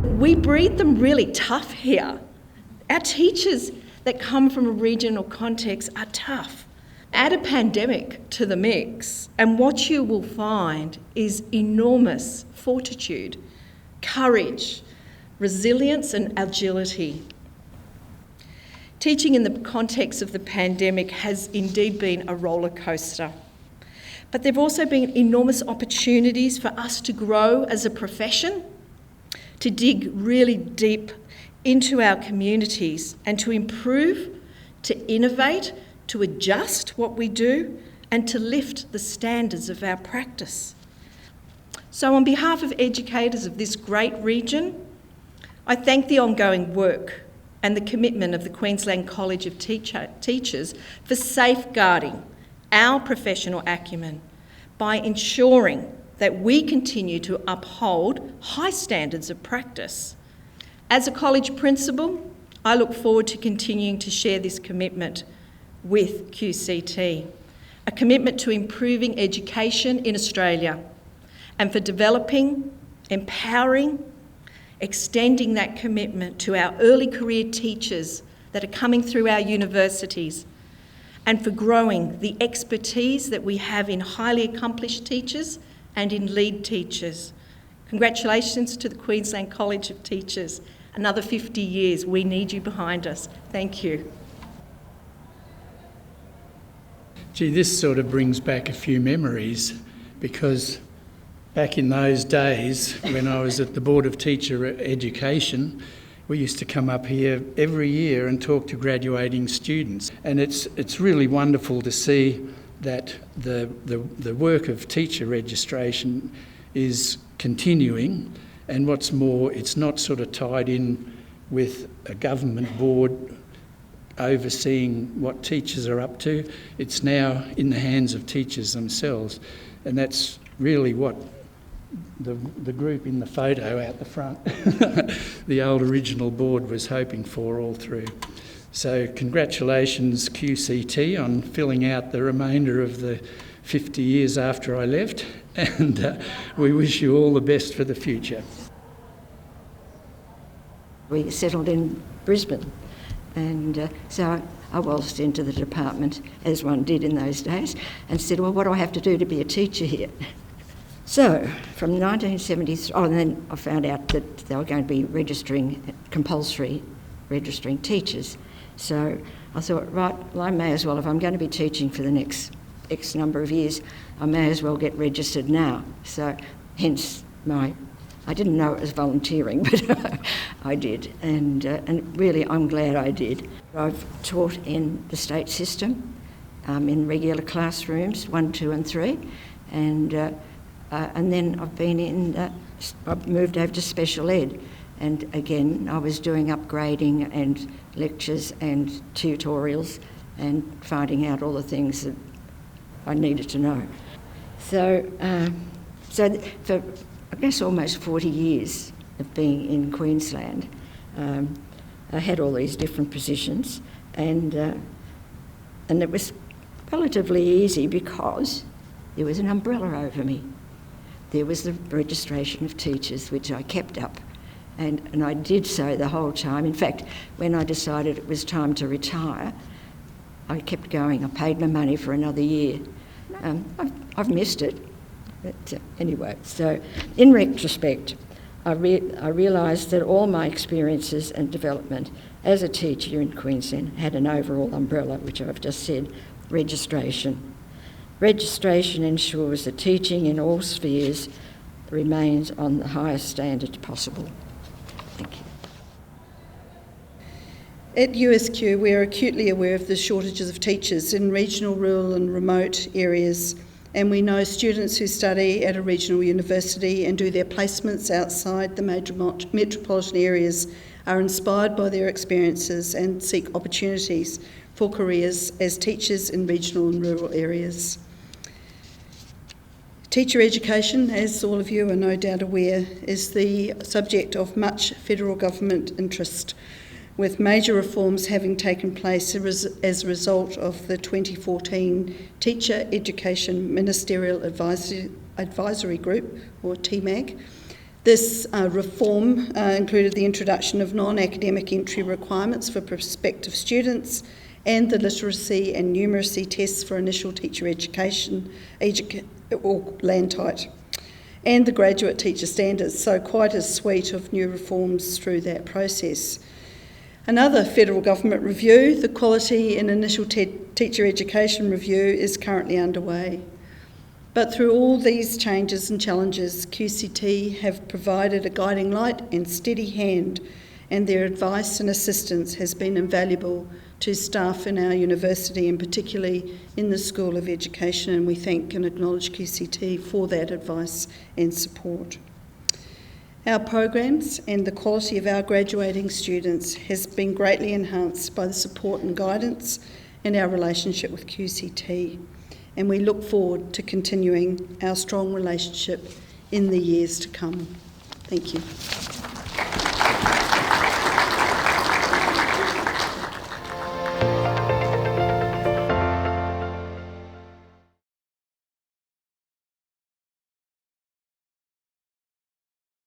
We breed them really tough here. Our teachers that come from a regional context are tough. Add a pandemic to the mix, and what you will find is enormous fortitude, courage, resilience and agility. Teaching in the context of the pandemic has indeed been a roller coaster, but there have also been enormous opportunities for us to grow as a profession, to dig really deep into our communities and to improve, to innovate, to adjust what we do and to lift the standards of our practice. So on behalf of educators of this great region, I thank the ongoing work and the commitment of the Queensland College of Teachers for safeguarding our professional acumen by ensuring that we continue to uphold high standards of practice. As a college principal, I look forward to continuing to share this commitment with QCT, a commitment to improving education in Australia and for developing, empowering, extending that commitment to our early career teachers that are coming through our universities and for growing the expertise that we have in highly accomplished teachers and in lead teachers. Congratulations to the Queensland College of Teachers. Another 50 years, we need you behind us. Thank you. Gee, this sort of brings back a few memories because back in those days when I was at the Board of Teacher Education, we used to come up here every year and talk to graduating students. And it's really wonderful to see that the work of teacher registration is continuing, and what's more, it's not sort of tied in with a government board overseeing what teachers are up to. It's now in the hands of teachers themselves, and that's really what the group in the photo out the front, the old original board, was hoping for all through. So congratulations QCT on filling out the remainder of the 50 years after I left, and we wish you all the best for the future. We settled in Brisbane, and so I waltzed into the department, as one did in those days, and said, well, what do I have to do to be a teacher here? So from 1973, and then I found out that they were going to be compulsory registering teachers. So I thought, right, well, I may as well, if I'm going to be teaching for the next X number of years, I may as well get registered now. So hence I didn't know it was volunteering, but I did, and really I'm glad I did. I've taught in the state system, in regular classrooms, 1, 2 and 3, and then I've been I've moved over to special ed, and again I was doing upgrading and lectures and tutorials and finding out all the things that I needed to know. So for I guess almost 40 years of being in Queensland, I had all these different positions, and it was relatively easy because there was an umbrella over me. There was the registration of teachers, which I kept up, and I did so the whole time. In fact, when I decided it was time to retire, I kept going. I paid my money for another year. I've missed it. But anyway, so in retrospect, I realised that all my experiences and development as a teacher in Queensland had an overall umbrella, which I've just said, registration. Registration ensures that teaching in all spheres remains on the highest standard possible. Thank you. At USQ, we are acutely aware of the shortages of teachers in regional, rural and remote areas, and we know students who study at a regional university and do their placements outside the major metropolitan areas are inspired by their experiences and seek opportunities for careers as teachers in regional and rural areas. Teacher education, as all of you are no doubt aware, is the subject of much federal government interest, with major reforms having taken place as a result of the 2014 Teacher Education Ministerial Advisory Group, or TMAG, This reform included the introduction of non-academic entry requirements for prospective students and the literacy and numeracy tests for initial teacher education, or LANTITE, and the graduate teacher standards, so quite a suite of new reforms through that process. Another federal government review, the Quality in Initial Teacher Education Review, is currently underway. But through all these changes and challenges, QCT have provided a guiding light and steady hand, and their advice and assistance has been invaluable to staff in our university and particularly in the School of Education, and we thank and acknowledge QCT for that advice and support. Our programs and the quality of our graduating students has been greatly enhanced by the support and guidance and our relationship with QCT, and we look forward to continuing our strong relationship in the years to come. Thank you.